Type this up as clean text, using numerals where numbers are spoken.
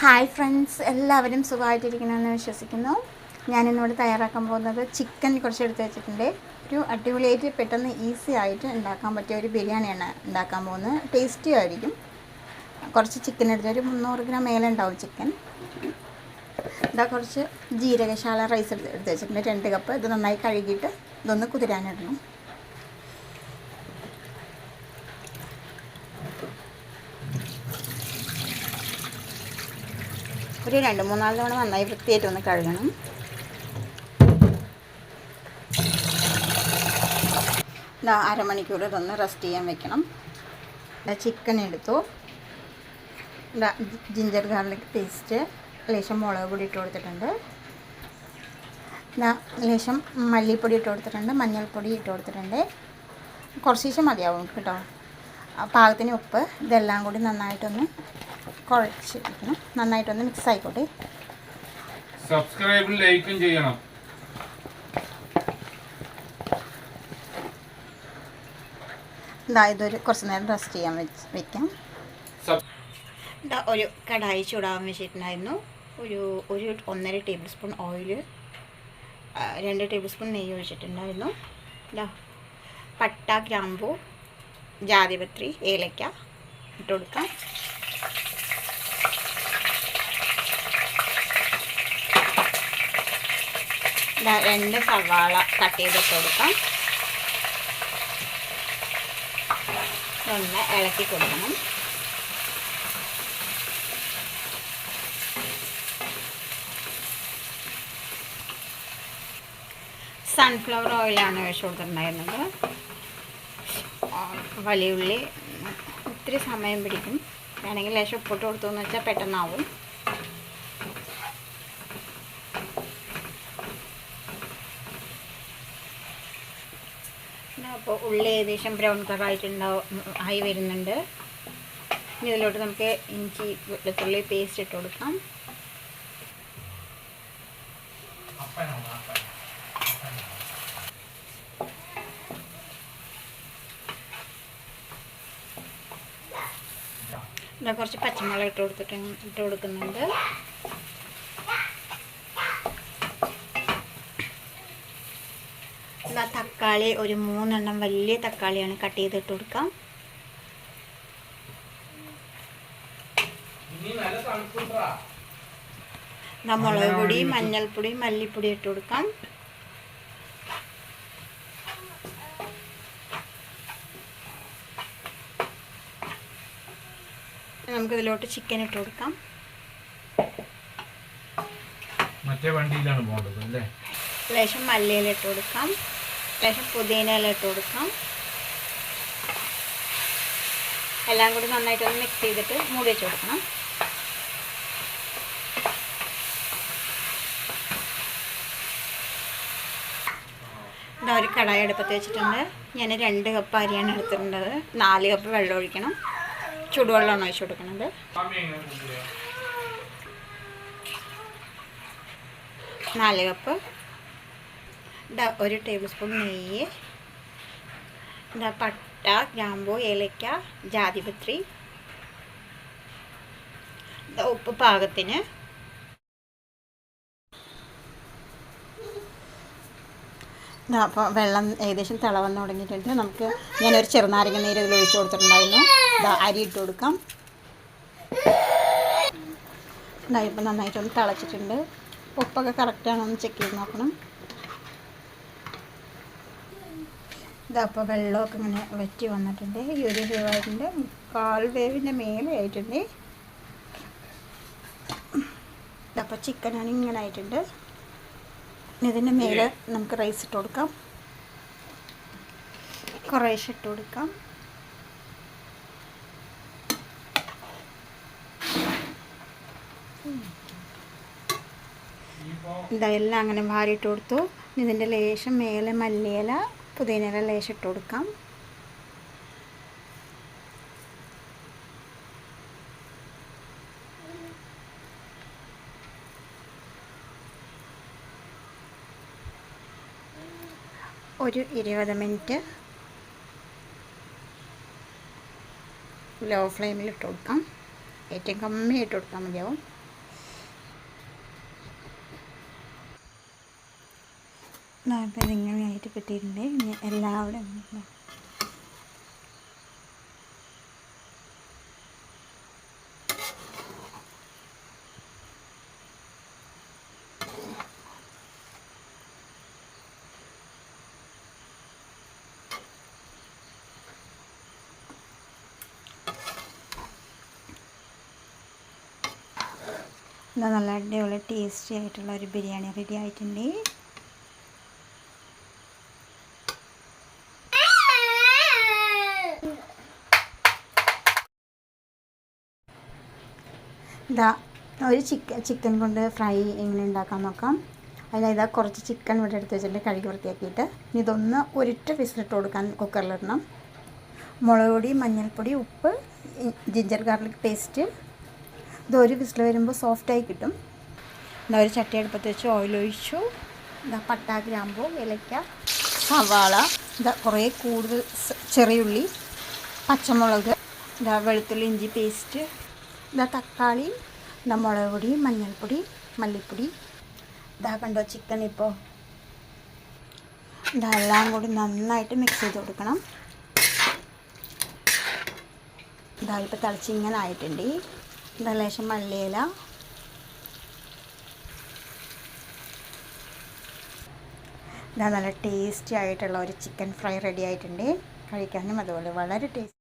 Hi friends, എല്ലാവരും സുഖമായിട്ടിരിക്കണമെന്ന് വിശ്വസിക്കുന്നു. ഞാനിന്നിവിടെ തയ്യാറാക്കാൻ പോകുന്നത് ചിക്കൻ കുറച്ച് എടുത്ത് വെച്ചിട്ടുണ്ട്. ഒരു അടിപൊളിയായിട്ട് പെട്ടെന്ന് ഈസി ആയിട്ട് ഉണ്ടാക്കാൻ പറ്റിയ ഒരു ബിരിയാണിയാണ് ഉണ്ടാക്കാൻ പോകുന്നത്. ടേസ്റ്റി ആയിരിക്കും. കുറച്ച് ചിക്കൻ എടുത്ത് 300 ഗ്രാം മേലെ ഉണ്ടാവും ചിക്കൻ. ഇതാ കുറച്ച് ജീരകശാല റൈസ് എടുത്ത് വെച്ചിട്ടുണ്ട്, 2 കപ്പ്. ഇത് നന്നായി കഴുകിയിട്ട് ഇതൊന്ന് കുതിരാനിടണം. ഒരു 2-3 തവണ നന്നായി വൃത്തിയായിട്ട് ഒന്ന് കഴുകണം. ഇതാ അരമണിക്കൂർ ഇതൊന്ന് റെസ്റ്റ് ചെയ്യാൻ വെക്കണം. ചിക്കൻ എടുത്തു. ഇതാ ജിഞ്ചർ ഗാർലിക് പേസ്റ്റ്, ലേശം മുളക് പൊടി ഇട്ട് കൊടുത്തിട്ടുണ്ട്. ഇതാ ലേശം മല്ലിപ്പൊടി ഇട്ട് കൊടുത്തിട്ടുണ്ട്, മഞ്ഞൾപ്പൊടി ഇട്ട് കൊടുത്തിട്ടുണ്ട്. കുറച്ച് മതിയാവും കേട്ടോ. പാകത്തിന് ഉപ്പ്. ഇതെല്ലാം കൂടി നന്നായിട്ടൊന്ന് കുഴച്ചിരിക്കണം. നന്നായിട്ടൊന്ന് മിക്സ് ആയിക്കോട്ടെ. സബ്സ്ക്രൈബും ലൈക്കും ചെയ്യണം. ഇതൊരു കുറച്ച് നേരം റെസ്റ്റ് ചെയ്യാൻ വെക്കാം. ഒരു കടായി ചൂടാകാൻ വെച്ചിട്ടുണ്ടായിരുന്നു. ഒരു 1.5 table spoon oil, 2 table spoon നെയ്യ് ഒഴിച്ചിട്ടുണ്ടായിരുന്നു. പട്ട, ഗ്രാമ്പൂ, ജാതിപത്രി, ഏലക്ക ഇട്ട് കൊടുക്കാം. രണ്ട് സവാള കട്ട് ചെയ്തിട്ട് കൊടുക്കാം. ഒന്ന് ഇളക്കി കൊടുക്കണം. സൺഫ്ലവർ ഓയിലാണ് ഒഴിച്ച് കൊടുത്തിട്ടുണ്ടായിരുന്നത്. വലിയ ഉള്ളി ഒത്തിരി സമയം പിടിക്കും. വേണമെങ്കിൽ ലേശം ഉപ്പിട്ട് കൊടുത്തു വെച്ചാൽ പെട്ടെന്നാവും. അപ്പോൾ ഉള്ളി ഏകദേശം ബ്രൗൺ ആയി വരുന്നുണ്ട്. ഇനി ഇതിലോട്ട് നമുക്ക് ഇഞ്ചി വെളുത്തുള്ളി പേസ്റ്റ് ഇട്ട് കൊടുക്കാം. കുറച്ച് പച്ചമുളക് ഇട്ട് കൊടുക്കുന്നുണ്ട്. തക്കാളി ഒരു 3 എണ്ണം വലിയ തക്കാളിയാണ് കട്ട് ചെയ്തിട്ട് കൊടുക്കാം. മുളക് പൊടി, മഞ്ഞൾപ്പൊടി, മല്ലിപ്പൊടി ഇട്ട് കൊടുക്കാം. നമുക്കിതിലോട്ട് ചിക്കൻ ഇട്ട് കൊടുക്കാം. മറ്റേ വണ്ടിയിലാണ് പോകേണ്ടത് അല്ലേ? ലേശം മല്ലിയില ഇട്ട് കൊടുക്കാം, ലേശം പുതിനയില ഇട്ട് കൊടുക്കാം. എല്ലാം കൂടി നന്നായിട്ടൊന്ന് മിക്സ് ചെയ്തിട്ട് മൂടി വെച്ച് കൊടുക്കണം. ഒരു കടായി അടുപ്പത്ത് വെച്ചിട്ടുണ്ട്. ഞാൻ 2 കപ്പ് അരിയാണ് എടുത്തിട്ടുള്ളത്. 4 കപ്പ് വെള്ളം ഒഴിക്കണം. ചൂടുവെള്ളമാണ് ഒഴിച്ച് കൊടുക്കുന്നത്. 4 കപ്പ്. 1 ടേബിൾ സ്പൂൺ നെയ്യ്. പട്ട, ഗ്രാമ്പൂ, ഏലക്ക, ജാതിപത്രി. ഉപ്പ് പാകത്തിന്. അപ്പോൾ വെള്ളം ഏകദേശം തിളവന്ന് തുടങ്ങിയിട്ടുണ്ട്. ഞാനൊരു ചെറുനാരങ്ങ നീര് ഇതിൽ ഒഴിച്ച് കൊടുത്തിട്ടുണ്ടായിരുന്നു. അരി ഇട്ട് കൊടുക്കാം. ഇപ്പം നന്നായിട്ടൊന്ന് തിളച്ചിട്ടുണ്ട്. ഉപ്പൊക്കെ കറക്റ്റാണോ ഒന്ന് ചെക്ക് ചെയ്ത് നോക്കണം. അപ്പോൾ വെള്ളമൊക്കെ ഇങ്ങനെ വറ്റി വന്നിട്ടുണ്ട്. ഈ ഒരു വേവായിട്ടുണ്ട്, 1/4 വേവിൻ്റെ മേലെ ആയിട്ടുണ്ട്. അപ്പോൾ ചിക്കനാണ് ഇങ്ങനെ ആയിട്ടുണ്ട്. ഇതിൻ്റെ മേലെ നമുക്ക് റൈസ് ഇട്ട് കൊടുക്കാം. കുറേശ്ശെ ഇട്ട് കൊടുക്കാം. ഇതെല്ലാം അങ്ങനെ വാരിയിട്ട് കൊടുത്തു. ഇതിൻ്റെ ലേശം മേലെ മല്ലിയില, പുതിനയില ലേശം ഇട്ട് കൊടുക്കാം. ഒരു 20 മിനിറ്റ് ലോ ഫ്ലെയിമിൽ ഇട്ട് കൊടുക്കാം. ഏറ്റവും കമ്മിയായിട്ട് കൊടുത്താൽ മതിയാവും. ഇപ്പം ഇതിങ്ങനെയായിട്ട് കിട്ടിയിട്ടുണ്ട്. ഇനി എല്ലാവരും നല്ല അടിപൊളി ടേസ്റ്റി ആയിട്ടുള്ള ഒരു ബിരിയാണി റെഡി ആയിട്ടുണ്ട്. ഇതാ ഒരു ചിക്കൻ കൊണ്ട് ഫ്രൈ എങ്ങനെ ഉണ്ടാക്കാൻ നോക്കാം. അതിലിതാ കുറച്ച് ചിക്കൻ ഇവിടെ എടുത്ത് വെച്ചിട്ട് കഴുകി വൃത്തിയാക്കിയിട്ട് ഇതൊന്ന് ഒരിട്ട് വിസിലിട്ട് കൊടുക്കാൻ കുക്കറിലിടണം. മുളക് പൊടി, മഞ്ഞൾപ്പൊടി, ഉപ്പ്, ജിഞ്ചർ ഗാർലിക് പേസ്റ്റ്. ഇതൊരു വിസിൽ വരുമ്പോൾ സോഫ്റ്റായി കിട്ടും. ഇതാ ഒരു ചട്ടി അടുപ്പത്ത് വെച്ച് ഓയിൽ ഒഴിച്ചു. ഇതാ പട്ട, ഗ്രാമ്പൂ, ഏലക്ക, സവാള, ഇതാ കുറേ കൂടുതൽ ചെറിയുള്ളി, പച്ചമുളക്, ഇതാ വെളുത്തുള്ളി ഇഞ്ചി പേസ്റ്റ്, ഇതാ തക്കാളി, ഇതാ മുളക് പൊടി, മഞ്ഞൾപ്പൊടി, മല്ലിപ്പൊടി. ഇതാ കണ്ടോ ചിക്കൻ. ഇപ്പോൾ ഇതെല്ലാം കൂടി നന്നായിട്ട് മിക്സ് ചെയ്ത് കൊടുക്കണം. ഇതാ ഇപ്പോൾ തിളച്ചിങ്ങനെ ആയിട്ടുണ്ട്. ഇതാ ലേശം മല്ലിയില, ഇതാ നല്ല ടേസ്റ്റി ആയിട്ടുള്ള ഒരു ചിക്കൻ ഫ്രൈ റെഡി ആയിട്ടുണ്ട്. കഴിക്കാനും അതുപോലെ വളരെ ടേസ്റ്റി.